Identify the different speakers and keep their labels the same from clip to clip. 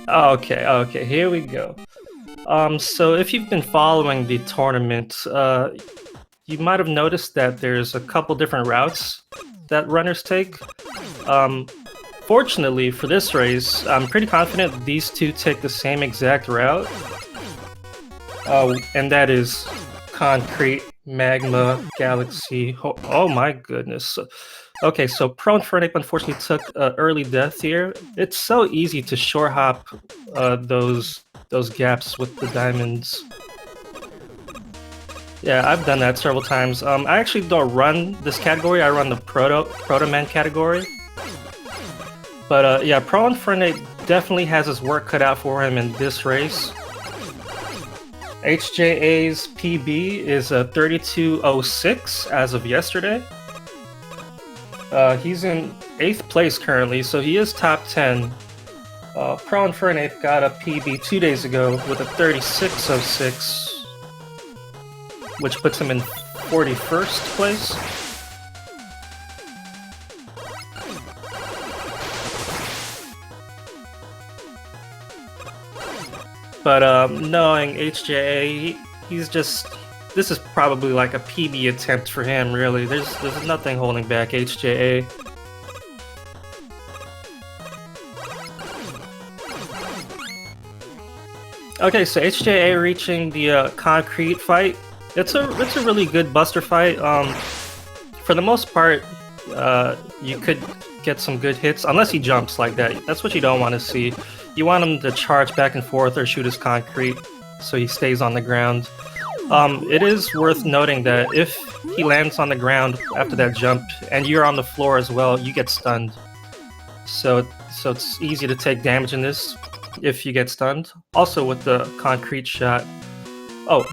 Speaker 1: Okay, here we go. So if you've been following the tournament, you might have noticed that there's a couple different routes that runners take. Um, Fortunately for this race, I'm pretty confident these two take the same exact route. And that is Concrete, Magma, Galaxy. Oh my goodness. Okay, so ProInfernape unfortunately took early death here. It's so easy to short hop those gaps with the diamonds. Yeah, I've done that several times. I actually don't run this category. I run the Proto Man category. But yeah, ProInfernape definitely has his work cut out for him in this race. HJA's PB is 32:06 as of yesterday. He's in 8th place currently, so he is top 10. ProInfernape got a PB 2 days ago with a 36:06, which puts him in 41st place. But knowing HJA, he's just... This is probably like a PB attempt for him, really. There's nothing holding back HJA. Okay, so HJA reaching the concrete fight. It's a really good buster fight. For the most part, you could get some good hits, unless he jumps like that. That's what you don't want to see. You want him to charge back and forth or shoot his concrete so he stays on the ground. It is worth noting that if he lands on the ground after that jump and you're on the floor as well, you get stunned. So it's easy to take damage in this if you get stunned. Also with the concrete shot. Oh,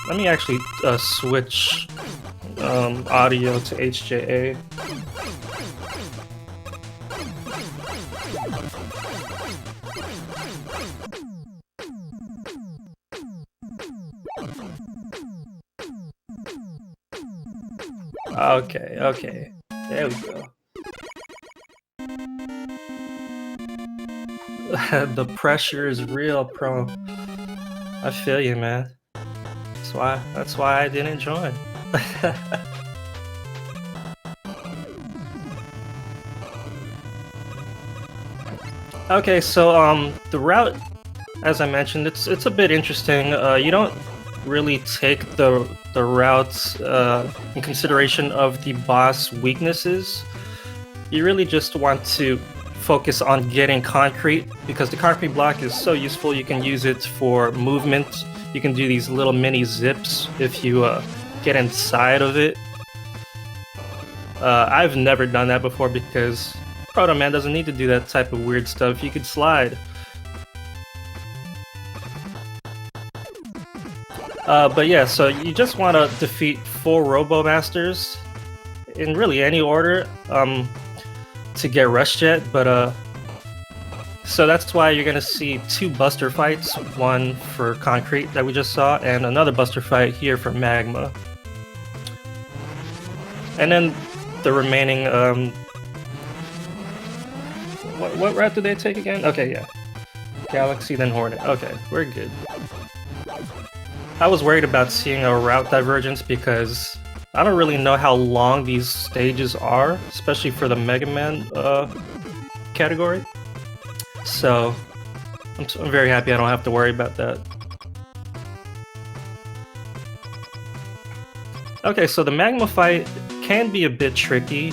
Speaker 1: let me actually switch audio to HJA. Okay. There we go. The pressure is real, Pro. I feel you, man. That's why I didn't join. Okay, so the route, as I mentioned, it's a bit interesting. You don't really take the routes in consideration of the boss weaknesses. You really just want to focus on getting concrete, because the concrete block is so useful. You can use it for movement. You can do these little mini zips if you get inside of it. I've never done that before because Proto Man doesn't need to do that type of weird stuff. You could slide. But yeah, so you just want to defeat 4 Robo Masters in really any order to get Rush Jet, but so that's why you're gonna see 2 Buster fights, one for Concrete that we just saw, and another Buster fight here for Magma. And then the remaining what route did they take again? Okay, yeah. Galaxy, then Hornet. Okay, we're good. I was worried about seeing a route divergence because I don't really know how long these stages are, especially for the Mega Man category. So I'm very happy I don't have to worry about that. Okay, so the Magma fight can be a bit tricky.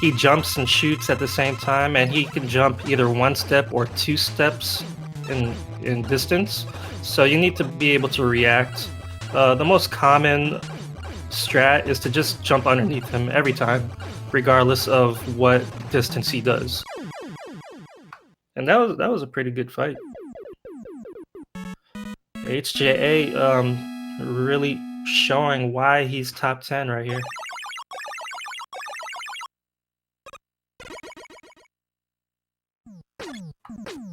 Speaker 1: He jumps and shoots at the same time, and he can jump either 1 step or 2 steps in distance. So you need to be able to react. The most common strat is to just jump underneath him every time, regardless of what distance he does. And that was a pretty good fight. HJA really showing why he's top 10 right here.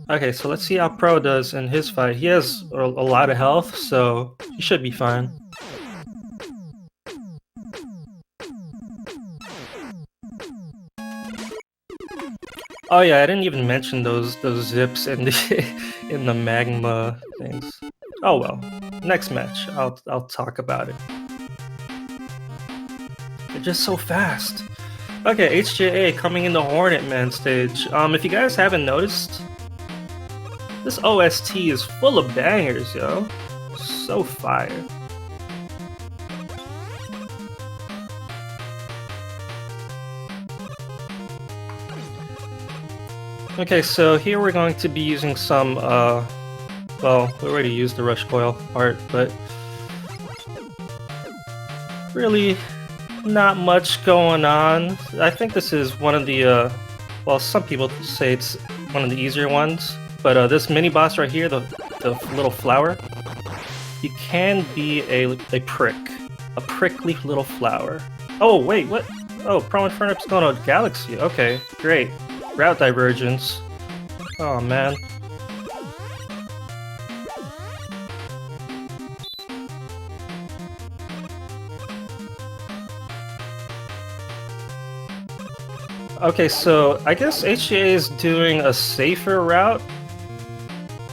Speaker 1: Okay, so let's see how Pro does in his fight. He has a lot of health, so he should be fine. Oh yeah, I didn't even mention those zips in the in the magma things. Oh well. Next match, I'll talk about it. They're just so fast. Okay, HJA coming in the Hornet Man stage. If you guys haven't noticed, this OST is full of bangers, yo. So fire. Okay, so here we're going to be using some, well, we already used the Rush Coil part, but really not much going on. I think this is one of the, well, some people say it's one of the easier ones, but this mini boss right here, the little flower, you can be a prickly little flower. Oh, wait, what? Oh, ProInfernape's going to Galaxy. Okay, great. Route divergence. Oh, man. Okay, so I guess HJA is doing a safer route,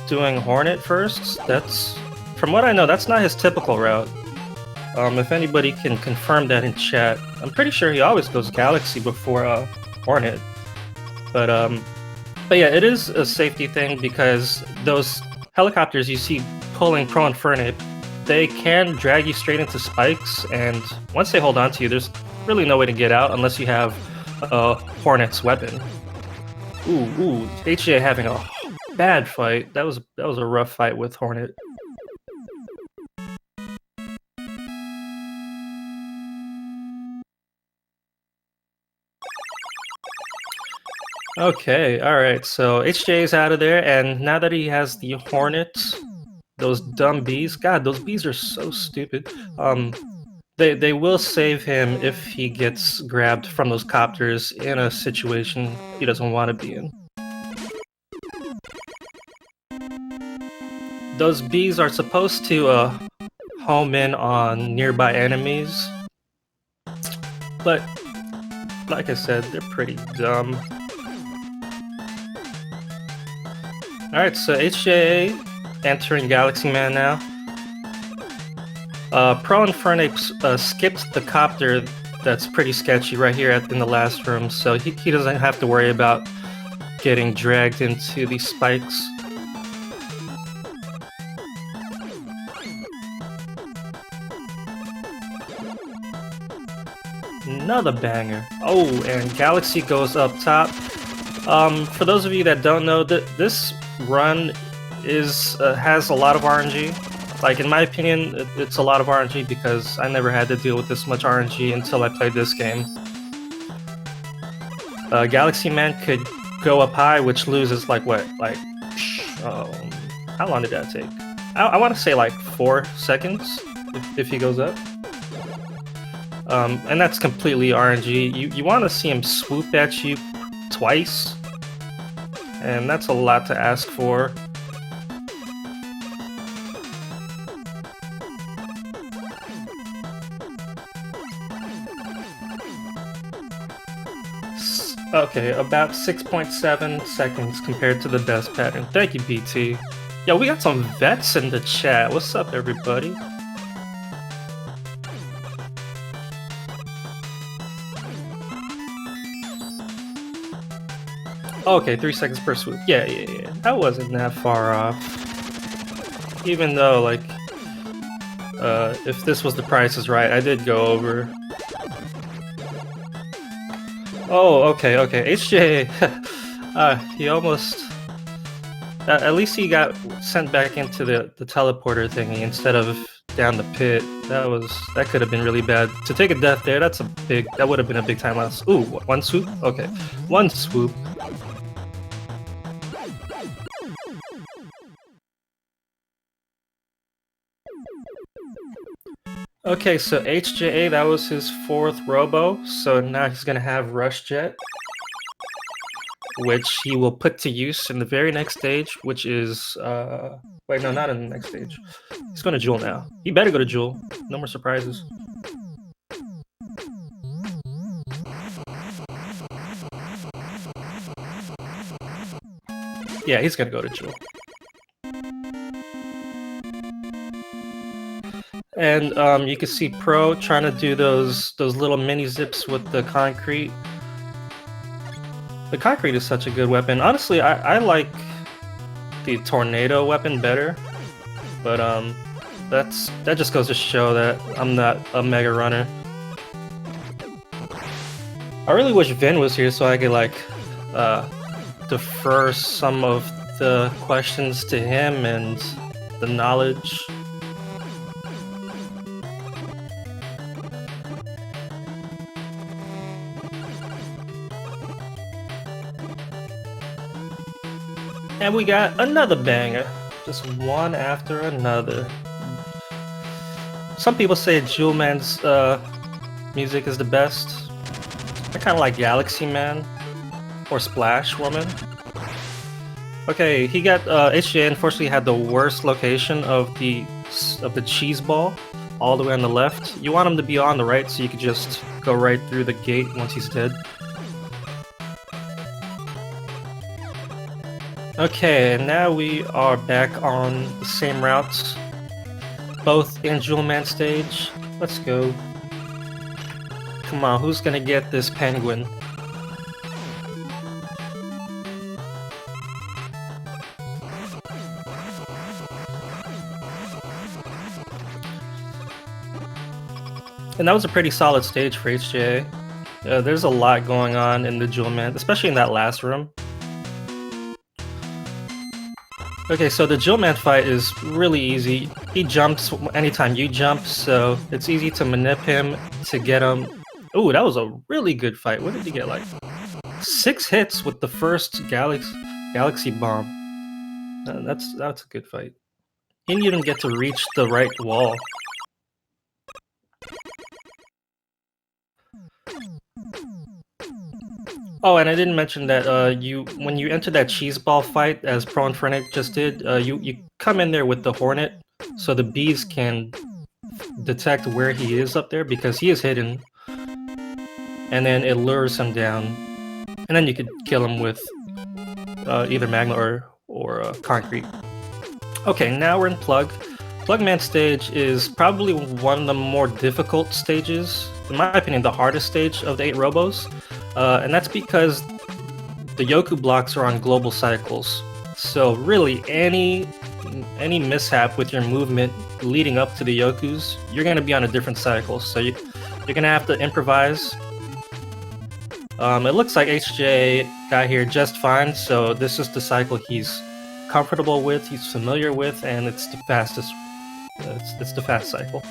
Speaker 1: doing Hornet first. That's, from what I know, that's not his typical route. If anybody can confirm that in chat, I'm pretty sure he always goes Galaxy before Hornet. But yeah, it is a safety thing because those helicopters you see pulling ProInfernape, they can drag you straight into spikes, and once they hold on to you, there's really no way to get out unless you have Hornet's weapon. Ooh, HJA having a bad fight. That was a rough fight with Hornet. Okay, alright, so HJA's out of there, and now that he has the Hornet, those dumb bees, god, those bees are so stupid. They will save him if he gets grabbed from those copters in a situation he doesn't want to be in. Those bees are supposed to home in on nearby enemies, but like I said, they're pretty dumb. Alright, so HJA entering Galaxy Man now. ProInfernape skipped the copter that's pretty sketchy right here in the last room, so he doesn't have to worry about getting dragged into these spikes. Another banger. Oh, and Galaxy goes up top. For those of you that don't know, this run has a lot of RNG. Like, in my opinion, it's a lot of RNG because I never had to deal with this much RNG until I played this game. Galaxy Man could go up high, which loses like what? Like, how long did that take? I want to say like 4 seconds if he goes up. And that's completely RNG. You want to see him swoop at you twice, and that's a lot to ask for. Okay, about 6.7 seconds compared to the best pattern. Thank you, BT. Yo, we got some vets in the chat. What's up, everybody? Okay, 3 seconds per swoop. Yeah. That wasn't that far off. Even though, like, if this was The Price is Right, I did go over. Oh, okay. HJ, he almost... at least he got sent back into the teleporter thingy instead of down the pit. That could have been really bad. To take a death there, that would have been a big time loss. Ooh, 1 swoop? Okay, 1 swoop. Okay, so HJA, that was his 4th robo, so now he's gonna have Rush Jet, which he will put to use in the very next stage, which is, wait, no, not in the next stage. He's going to Jewel now. He better go to Jewel. No more surprises. Yeah, he's gonna go to Jewel. And you can see Pro trying to do those little mini zips with the concrete. The concrete is such a good weapon. Honestly, I like the tornado weapon better, but that just goes to show that I'm not a mega runner. I really wish Vin was here so I could like defer some of the questions to him and the knowledge. And we got another banger, just one after another. Some people say Gm1's music is the best. I kind of like Galaxy Man or Splash Woman. Okay, he got HJA unfortunately had the worst location of the cheese ball, all the way on the left. You want him to be on the right so you could just go right through the gate once he's dead. Okay, and now we are back on the same routes, both in Gm1 stage. Let's go. Come on, who's gonna get this penguin? And that was a pretty solid stage for HJA. There's a lot going on in the Gm1, especially in that last room. Okay, so the Gm1 fight is really easy. He jumps anytime you jump, so it's easy to manip him to get him. Ooh, that was a really good fight. What did he get, like 6 hits with the first Galaxy Bomb? That's a good fight. He didn't even get to reach the right wall. Oh, and I didn't mention that when you enter that cheese ball fight, as ProInfernape just did, you come in there with the Hornet, so the bees can detect where he is up there because he is hidden, and then it lures him down, and then you could kill him with either magma or concrete. Okay, now we're in Plug. Plugman stage is probably one of the more difficult stages, in my opinion, the hardest stage of the 8 robos. And that's because the Yoku blocks are on global cycles. So really, any mishap with your movement leading up to the Yokus, you're going to be on a different cycle. So you're going to have to improvise. It looks like HJ got here just fine, so this is the cycle he's comfortable with, he's familiar with, and it's the fastest. It's the fast cycle.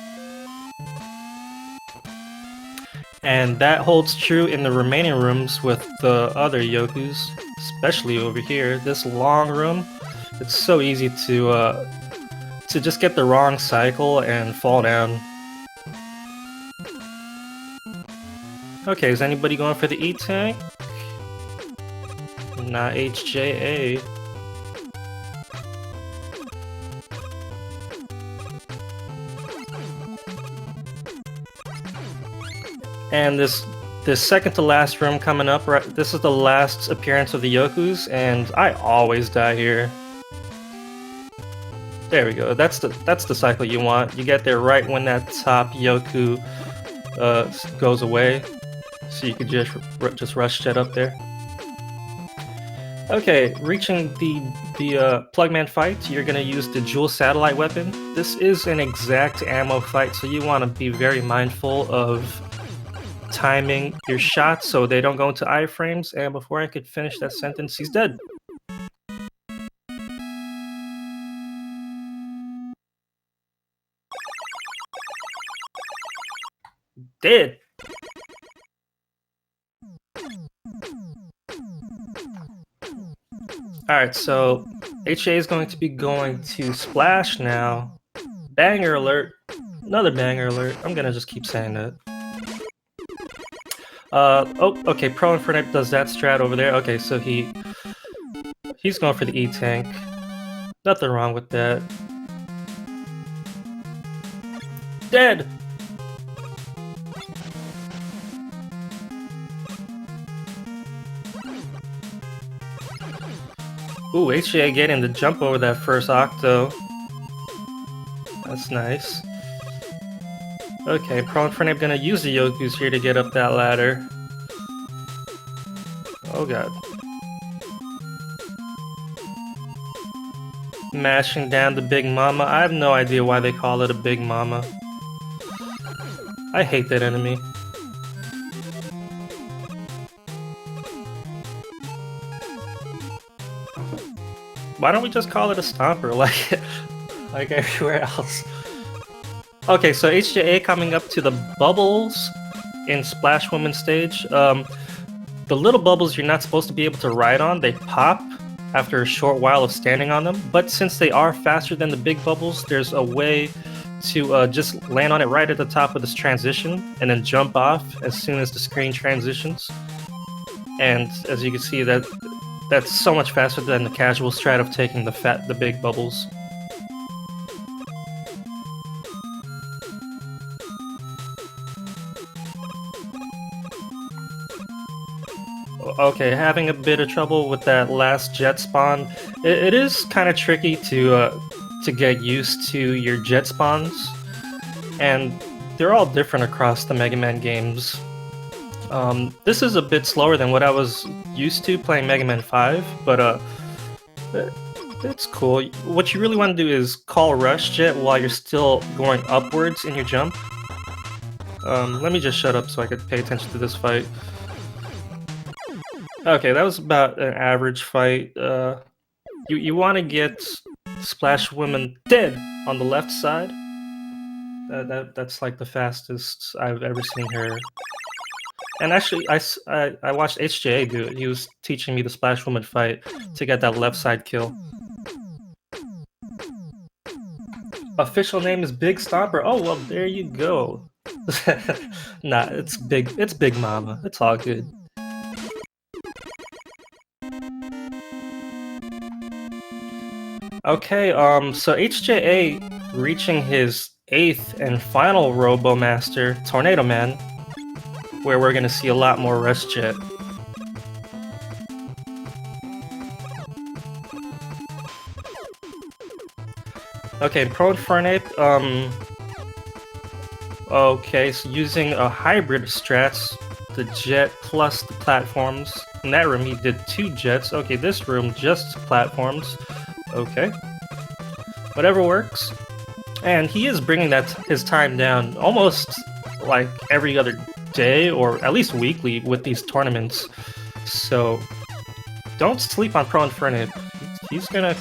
Speaker 1: And that holds true in the remaining rooms with the other Yokus, especially over here. This long room, it's so easy to just get the wrong cycle and fall down. Okay, is anybody going for the E-Tank? Not HJA. And this second to last room coming up, right? This is the last appearance of the Yokus, and I always die here. There we go. That's the cycle you want. You get there right when that top Yoku goes away, so you could just rush jet up there. Okay, reaching the Plugman fight, you're gonna use the Jewel satellite weapon. This is an exact ammo fight, so you want to be very mindful of timing your shots so they don't go into iframes. And before I could finish that sentence, he's dead. Dead. Alright, so HA is going to be going to Splash now. Banger alert. Another banger alert. I'm gonna just keep saying that. Oh, okay, ProInfernape does that strat over there. Okay, so he's going for the E-Tank. Nothing wrong with that. Dead! Ooh, HJA getting the jump over that first octo. That's nice. Okay, ProInfernape gonna use the Yokus here to get up that ladder. Oh god. Mashing down the Big Mama. I have no idea why they call it a Big Mama. I hate that enemy. Why don't we just call it a Stomper like everywhere else? Okay, so HJA coming up to the bubbles in Splash Woman stage. The little bubbles you're not supposed to be able to ride on, they pop after a short while of standing on them. But since they are faster than the big bubbles, there's a way to just land on it right at the top of this transition and then jump off as soon as the screen transitions. And as you can see, that's so much faster than the casual strat of taking the big bubbles. Okay, having a bit of trouble with that last jet spawn. It is kind of tricky to get used to your jet spawns, and they're all different across the Mega Man games. This is a bit slower than what I was used to playing Mega Man 5, but it's cool. What you really want to do is call Rush Jet while you're still going upwards in your jump. Let me just shut up so I could pay attention to this fight. Okay, that was about an average fight. You want to get Splash Woman dead on the left side. That's like the fastest I've ever seen her. And actually, I watched HJA do it. He was teaching me the Splash Woman fight to get that left side kill. Official name is Big Stomper. Oh well, there you go. Nah, it's Big Mama. It's all good. Okay, so HJA reaching his 8th and final Robo Master, Tornado Man, where we're gonna see a lot more Rush Jet. Okay, ProInfernape, okay, so using a hybrid strats, the jet plus the platforms. In that room he did 2 jets. Okay, this room just platforms. Okay. Whatever works. And he is bringing his time down almost like every other day, or at least weekly, with these tournaments. So don't sleep on ProInfernape. He's gonna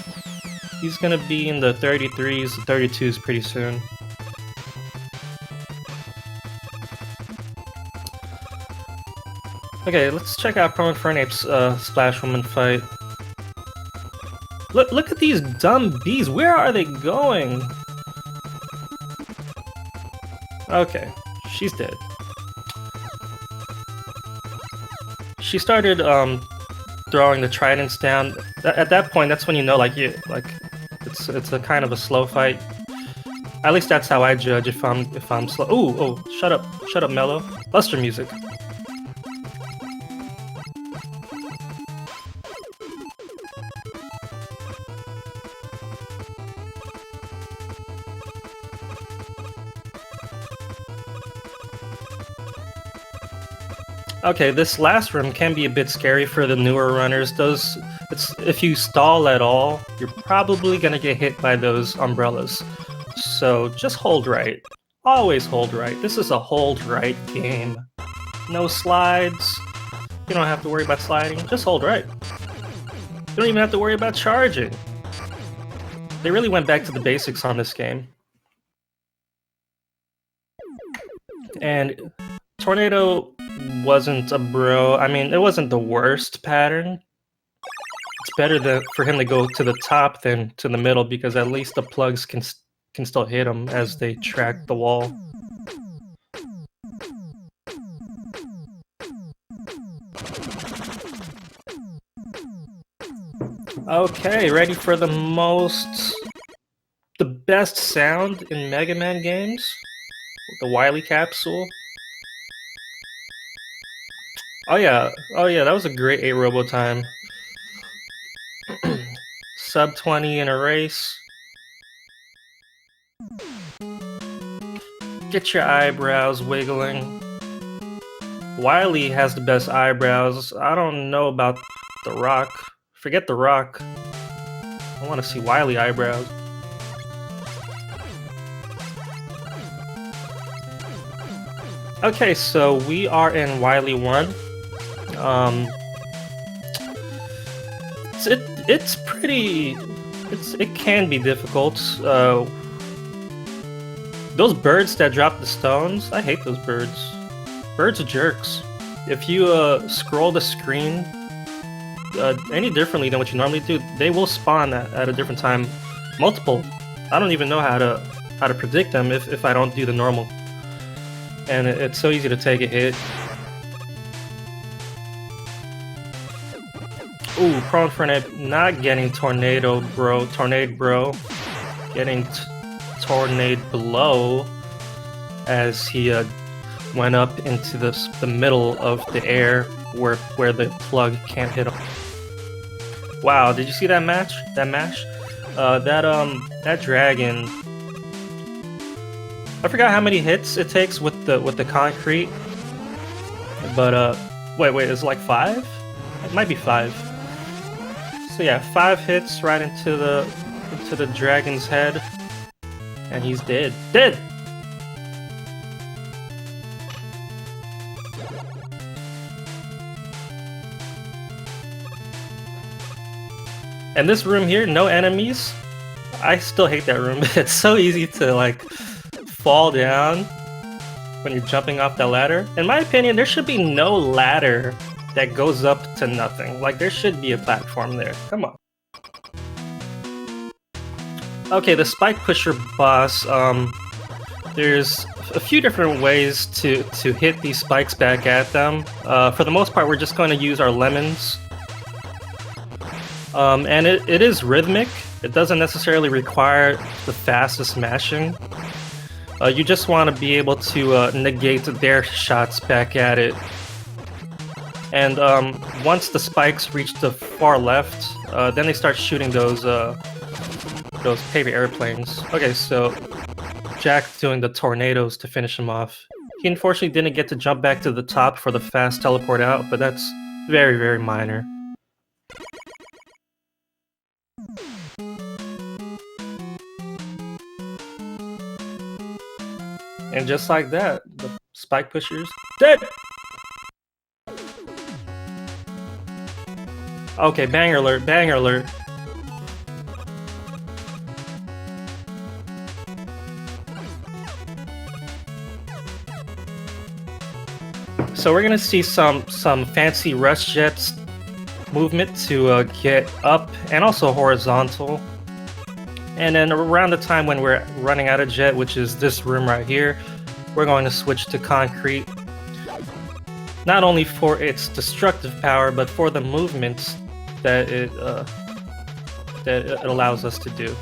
Speaker 1: be in the 33s, 32s pretty soon. Okay, let's check out ProInfernape's Splash Woman fight. Look at these dumb bees. Where are they going? Okay, she's dead. She started throwing the tridents down. At that point, that's when you know, it's a kind of a slow fight. At least that's how I judge if I'm slow. Ooh, oh, shut up, Mello. Buster music. Okay, this last room can be a bit scary for the newer runners. If you stall at all, you're probably gonna get hit by those umbrellas. So just hold right. Always hold right. This is a hold right game. No slides. You don't have to worry about sliding. Just hold right. You don't even have to worry about charging. They really went back to the basics on this game. And Tornado wasn't a bro. I mean, it wasn't the worst pattern. It's better for him to go to the top than to the middle, because at least the plugs can still hit him as they track the wall. Okay, ready for the best sound in Mega Man games? The Wily capsule. Oh yeah, that was a great 8 Robo time. sub 20 in a race. Get your eyebrows wiggling. Wily has the best eyebrows. I don't know about The Rock. Forget The Rock. I want to see Wily eyebrows. Okay, so we are in Wily 1. It's pretty... It can be difficult. Those birds that drop the stones, I hate those birds. Birds are jerks. If you scroll the screen any differently than what you normally do, they will spawn at a different time. Multiple. I don't even know how to predict them if I don't do the normal. And it's so easy to take a hit. Ooh, ProInfernape not getting Tornado Bro. Getting Tornado below as he went up into the middle of the air where the plug can't hit him. Wow, did you see that match? That dragon. I forgot how many hits it takes with the concrete. But wait, is it like 5? It might be 5. So yeah, 5 hits right into the dragon's head. And he's dead. Dead! And this room here, no enemies. I still hate that room. It's so easy to like fall down when you're jumping off that ladder. In my opinion, there should be no ladder that goes up to nothing. Like there should be a platform there. Come on. Okay, the spike pusher boss. There's a few different ways to hit these spikes back at them. For the most part, we're just going to use our lemons. And it is rhythmic. It doesn't necessarily require the fastest mashing. You just want to be able to negate their shots back at it. And once the spikes reach the far left, then they start shooting those paper airplanes. Okay, so Jack's doing the tornadoes to finish him off. He unfortunately didn't get to jump back to the top for the fast teleport out, but that's very, very minor. And just like that, the spike pusher's dead! Okay, banger alert, banger alert. So we're gonna see some fancy rush jets movement to get up and also horizontal. And then around the time when we're running out of jet, which is this room right here, we're going to switch to concrete. Not only for its destructive power, but for the movements that it allows us to do.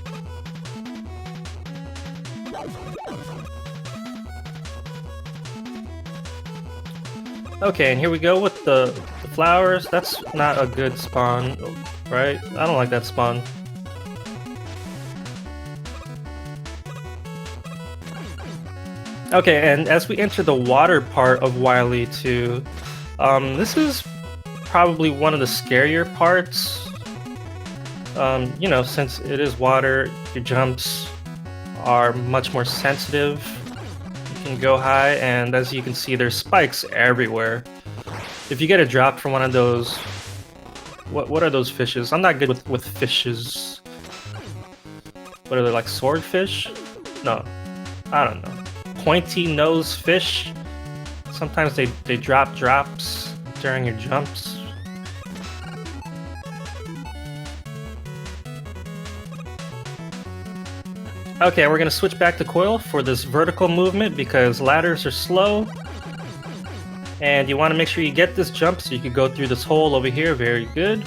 Speaker 1: Okay, and here we go with the flowers. That's not a good spawn, right? I don't like that spawn. Okay, and as we enter the water part of Wily 2, this is probably one of the scarier parts. You know, since it is water, your jumps are much more sensitive. You can go high, and as you can see, there's spikes everywhere. If you get a drop from one of those... What are those fishes? I'm not good with fishes. What are they, like swordfish? No, I don't know. Pointy nose fish. Sometimes they drop drops during your jumps. Okay, we're gonna switch back to coil for this vertical movement because ladders are slow. And you want to make sure you get this jump so you can go through this hole over here. Very good.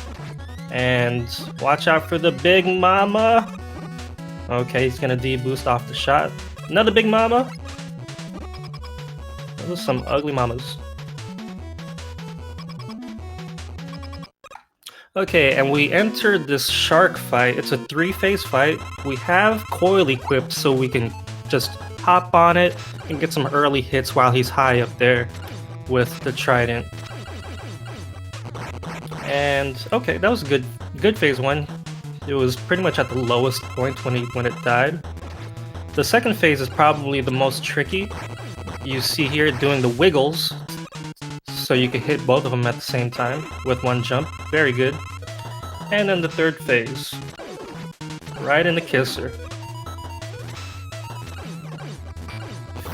Speaker 1: And watch out for the big mama. Okay, he's gonna deboost off the shot. Another big mama. Those are some ugly mamas. Okay, and we entered this shark fight. It's a 3-phase fight. We have coil equipped so we can just hop on it and get some early hits while he's high up there with the trident. And okay, that was a good phase 1. It was pretty much at the lowest point when it died. The second phase is probably the most tricky. You see here doing the wiggles, so you can hit both of them at the same time with one jump. Very good. And then the third phase, right in the kisser.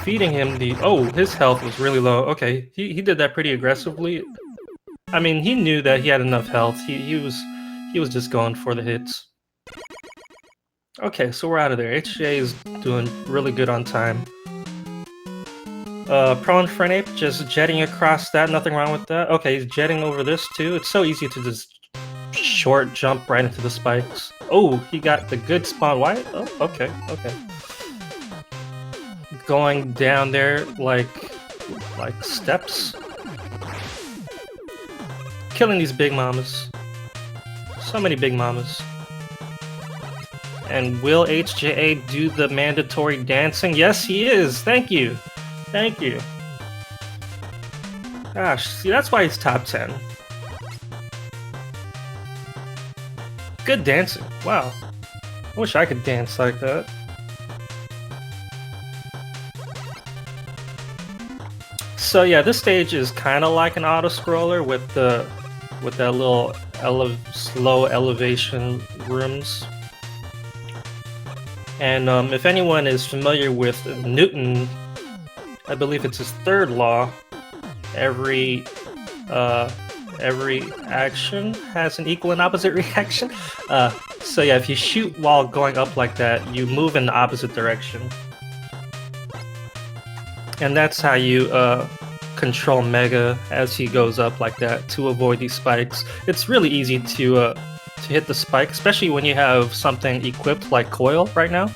Speaker 1: Feeding him the... Oh, his health was really low. Okay, he did that pretty aggressively. I mean, he knew that he had enough health. He was just going for the hits. Okay, so we're out of there. HJA is doing really good on time. ProInfernape just jetting across that, nothing wrong with that. Okay, he's jetting over this too. It's so easy to just short jump right into the spikes. Oh, he got the good spawn. Why? Oh, okay. Going down there like steps. Killing these big mamas. So many big mamas. And will HJA do the mandatory dancing? Yes, he is. Thank you. Thank you. Gosh, see, that's why he's top 10. Good dancing. Wow. I wish I could dance like that. So yeah, this stage is kind of like an auto-scroller with that little slow elevation rooms. And if anyone is familiar with Newton, I believe it's his third law. Every action has an equal and opposite reaction. So yeah, if you shoot while going up like that, you move in the opposite direction. And that's how you control Mega as he goes up like that to avoid these spikes. It's really easy to hit the spike, especially when you have something equipped like Coil right now.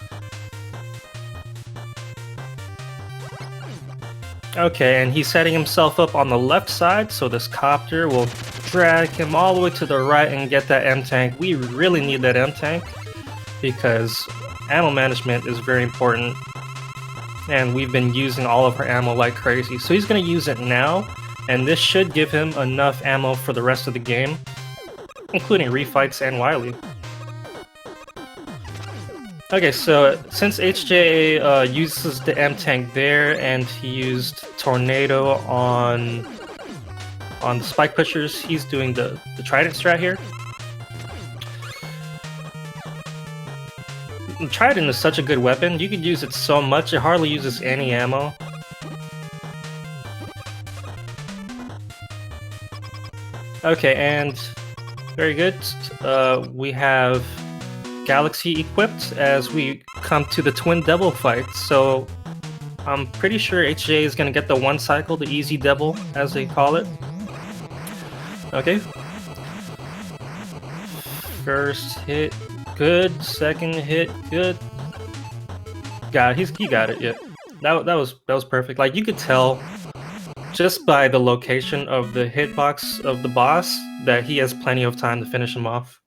Speaker 1: Okay, and he's setting himself up on the left side, so this copter will drag him all the way to the right and get that M-Tank. We really need that M-Tank because ammo management is very important, and we've been using all of our ammo like crazy. So he's going to use it now, and this should give him enough ammo for the rest of the game, including refights and Wily. Okay, so since HJA uses the M-Tank there, and he used Tornado on the spike pushers, he's doing the Trident strat here. The Trident is such a good weapon. You could use it so much, it hardly uses any ammo. Okay, and very good. We have Galaxy equipped as we come to the Twin Devil fight, so I'm pretty sure HJA is going to get the one cycle, the Easy Devil, as they call it. Okay. First hit, good. Second hit, good. Got it. He got it. Yeah, that was perfect. Like, you could tell just by the location of the hitbox of the boss that he has plenty of time to finish him off.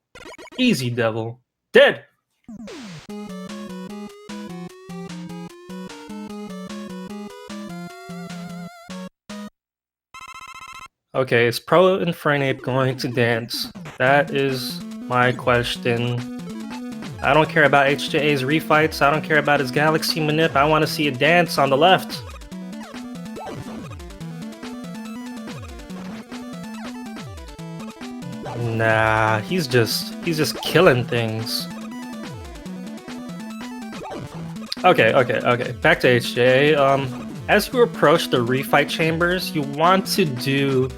Speaker 1: Easy Devil. Dead! Okay, is ProInfernape going to dance? That is my question. I don't care about HJA's refights, I don't care about his Galaxy manip, I want to see a dance on the left. Nah, he's just killing things. Okay. Back to HJA. As you approach the refight chambers, you want to do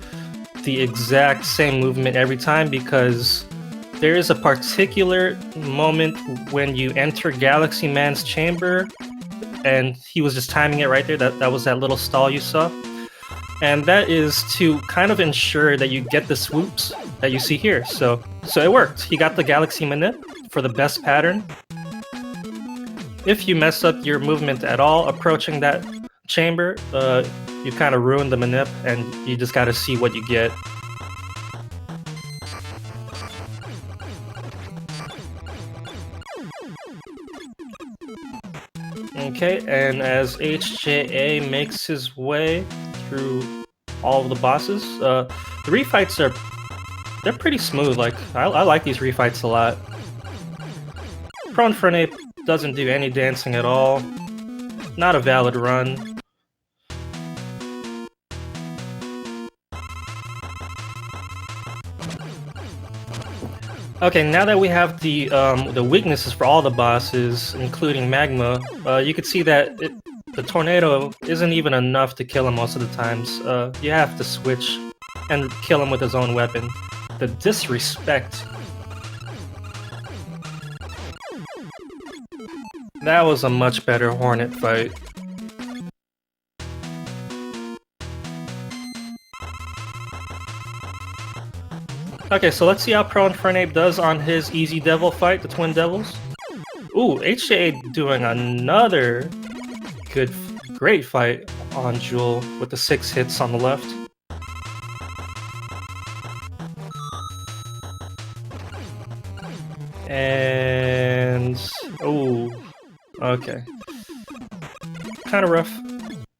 Speaker 1: the exact same movement every time because there is a particular moment when you enter Galaxy Man's chamber, and he was just timing it right there. That was that little stall you saw. And that is to kind of ensure that you get the swoops that you see here. So it worked. He got the Galaxy Manip for the best pattern. If you mess up your movement at all approaching that chamber, you kind of ruin the Manip, and you just gotta see what you get. Okay, and as HJA makes his way through all of the bosses, the refights they're pretty smooth. Like I like these refights a lot. ProInfernape doesn't do any dancing at all. Not a valid run. Okay, now that we have the weaknesses for all the bosses, including Magma, you can see that the tornado isn't even enough to kill him most of the times. You have to switch and kill him with his own weapon. The disrespect. That was a much better Hornet fight. Okay, so let's see how ProInfernape does on his Easy Devil fight, the Twin Devils. Ooh, HJA doing another great fight on Jewel with the 6 hits on the left. And... ooh, okay. Kind of rough.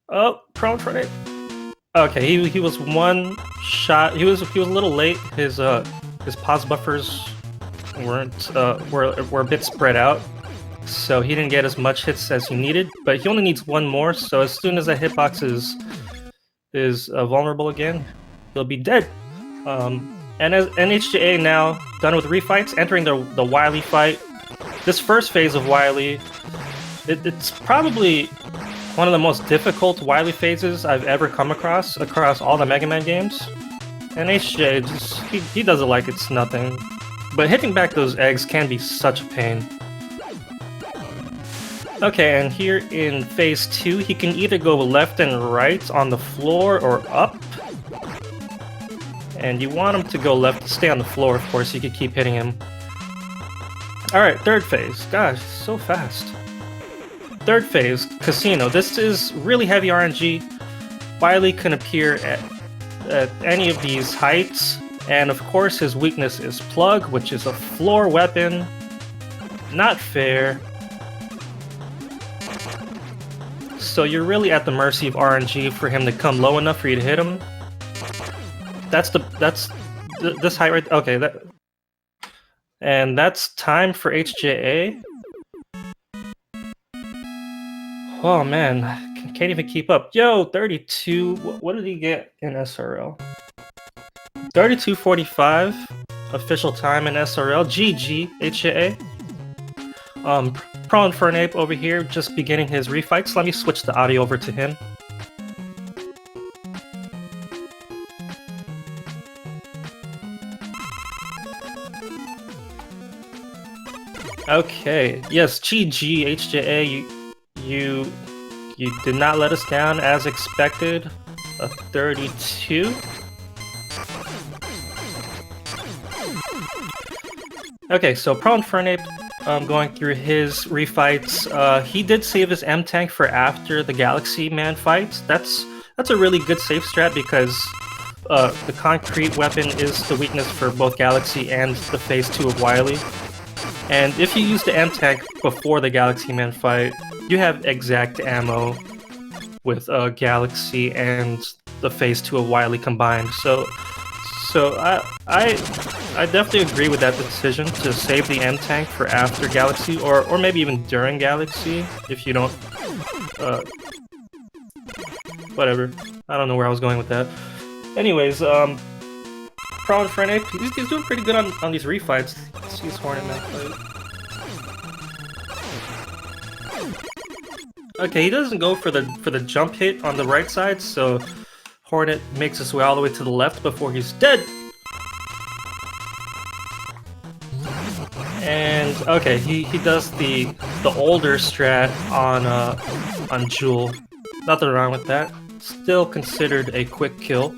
Speaker 1: Oh, ProInfernape. Okay, he was one shot. He was a little late. His pause buffers were a bit spread out, so he didn't get as much hits as he needed. But he only needs one more. So as soon as that hitbox is vulnerable again, he'll be dead. And as HJA now done with refights, entering the Wily fight. This first phase of Wily, it's probably one of the most difficult Wily phases I've ever come across all the Mega Man games. And HJ, he does it like it's nothing. But hitting back those eggs can be such a pain. Okay, and here in phase 2, he can either go left and right on the floor or up. And you want him to go left to stay on the floor, of course, you could keep hitting him. Alright, third phase. Gosh, so fast. Third phase, Casino. This is really heavy RNG. Wily can appear at any of these heights, and of course his weakness is Plug, which is a floor weapon. Not fair. So you're really at the mercy of RNG for him to come low enough for you to hit him. That's this height right. Okay, and that's time for HJA. Oh man, can't even keep up. Yo, 32. What did he get in SRL? 32:45 official time in SRL. GG HJA. ProInfernape over here just beginning his refights. Let me switch the audio over to him. Okay, yes, GG HJA. You did not let us down as expected. A 32. Okay, so ProInfernape, going through his refights, he did save his M tank for after the Galaxy Man fights. That's a really good safe strat because the concrete weapon is the weakness for both Galaxy and the phase 2 of Wily. And if you use the M tank before the Galaxy Man fight, you have exact ammo with Galaxy and the phase 2 of Wily combined. So I definitely agree with that decision to save the M tank for after Galaxy, or maybe even during Galaxy if you don't. Whatever. I don't know where I was going with that. Anyways, ProInfernape, he's doing pretty good on these refights. Let's see his Hornet Man fight. Okay, he doesn't go for the jump hit on the right side, so Hornet makes his way all the way to the left before he's dead. And okay, he does the older strat on Jewel. Nothing wrong with that. Still considered a quick kill.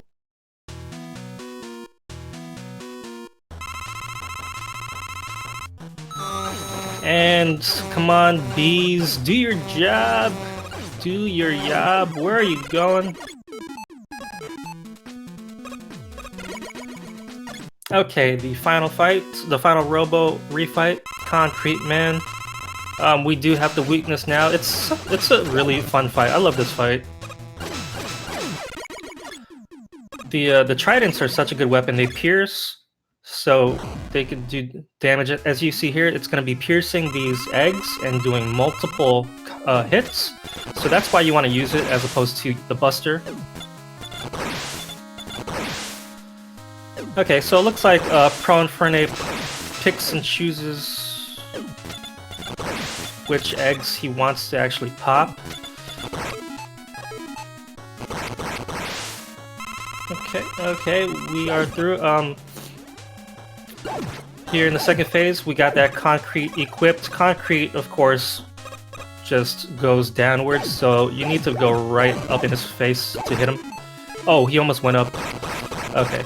Speaker 1: And come on, bees, do your job. Do your job. Where are you going? Okay, the final fight, the final Robo refight, Concrete Man. We do have the weakness now. It's a really fun fight. I love this fight. The tridents are such a good weapon. They pierce, so they can do damage. As you see here, it's going to be piercing these eggs and doing multiple hits. So that's why you want to use it as opposed to the Buster. Okay, so it looks like ProInfernape picks and chooses which eggs he wants to actually pop. Okay, we are through. Here in the second phase, we got that concrete equipped. Concrete, of course, just goes downwards, so you need to go right up in his face to hit him. Oh, he almost went up. Okay,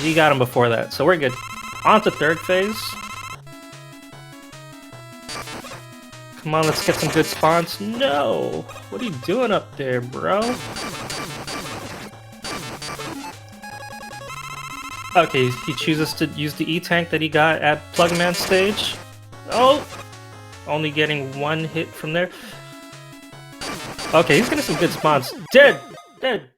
Speaker 1: he got him before that, so we're good. On to third phase. Come on, let's get some good spawns. No! What are you doing up there, bro? Okay, he chooses to use the E-Tank that he got at Plugman stage. Oh! Only getting one hit from there. Okay, he's getting some good spawns. Dead! Dead!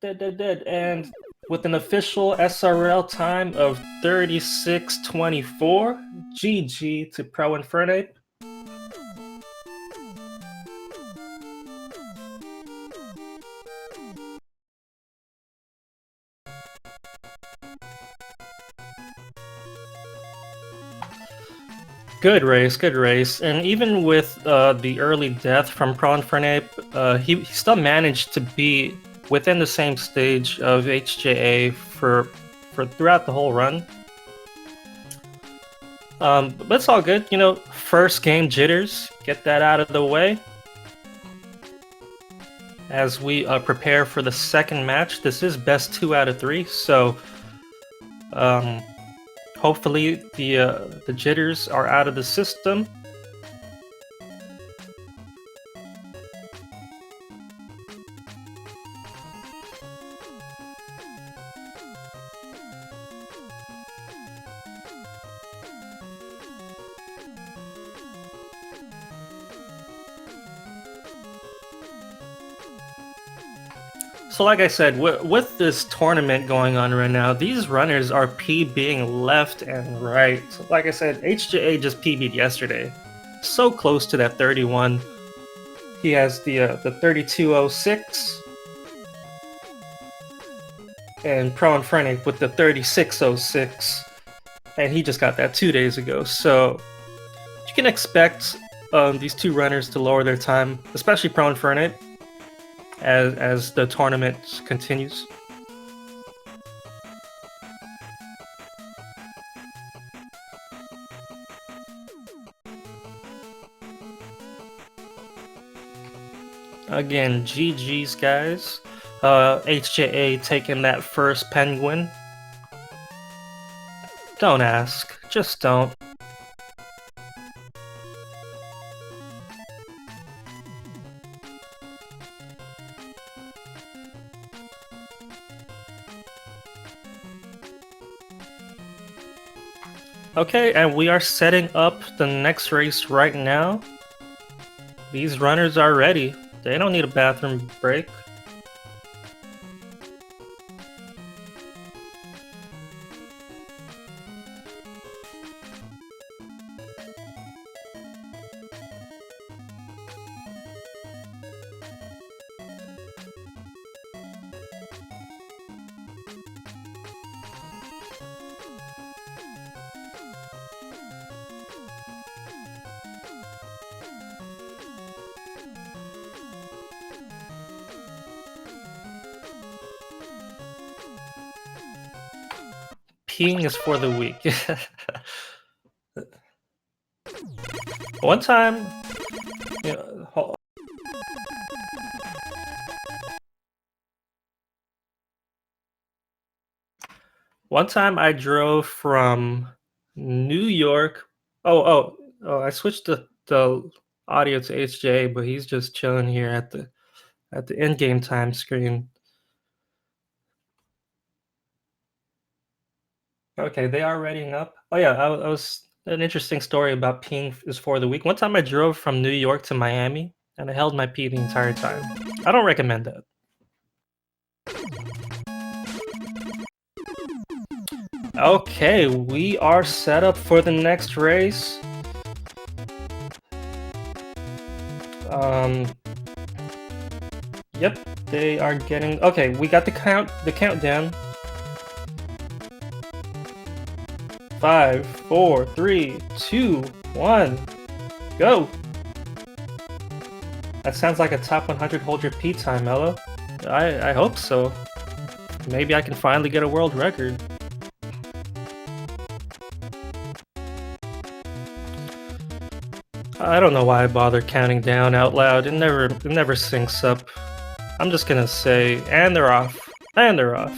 Speaker 1: Dead. And with an official SRL time of 36:24, GG to ProInfernape. Good race, and even with the early death from ProInfernape, he still managed to be within the same stage of HJA for throughout the whole run. But it's all good, you know, first game jitters, get that out of the way. As we prepare for the second match, this is best 2 out of 3, so hopefully the jitters are out of the system. So like I said, with this tournament going on right now, these runners are PBing left and right. Like I said, HJA just PB'd yesterday. So close to that 31. He has the 3206. And ProInfernape with the 3606. And he just got that 2 days ago. So you can expect these two runners to lower their time, especially ProInfernape, as the tournament continues. Again, GG's, guys. HJA taking that first penguin. Don't ask. Just don't. Okay, and we are setting up the next race right now. These runners are ready. They don't need a bathroom break. Peeing is for the weak. One time, you know, one time I drove from New York. Oh! I switched the audio to HJ, but he's just chilling here at the in-game time screen. Okay, they are readying up. Oh yeah, I was An interesting story about peeing is for the week. One time I drove from New York to Miami, and I held my pee the entire time. I don't recommend that. Okay, we are set up for the next race. Yep, they are getting... Okay, we got the countdown. 5, 4, 3, 2, 1, go! That sounds like a top 100 hold your pee time, Mello. I hope so. Maybe I can finally get a world record. I don't know why I bother counting down out loud. It never syncs up. I'm just gonna say, and they're off. And they're off.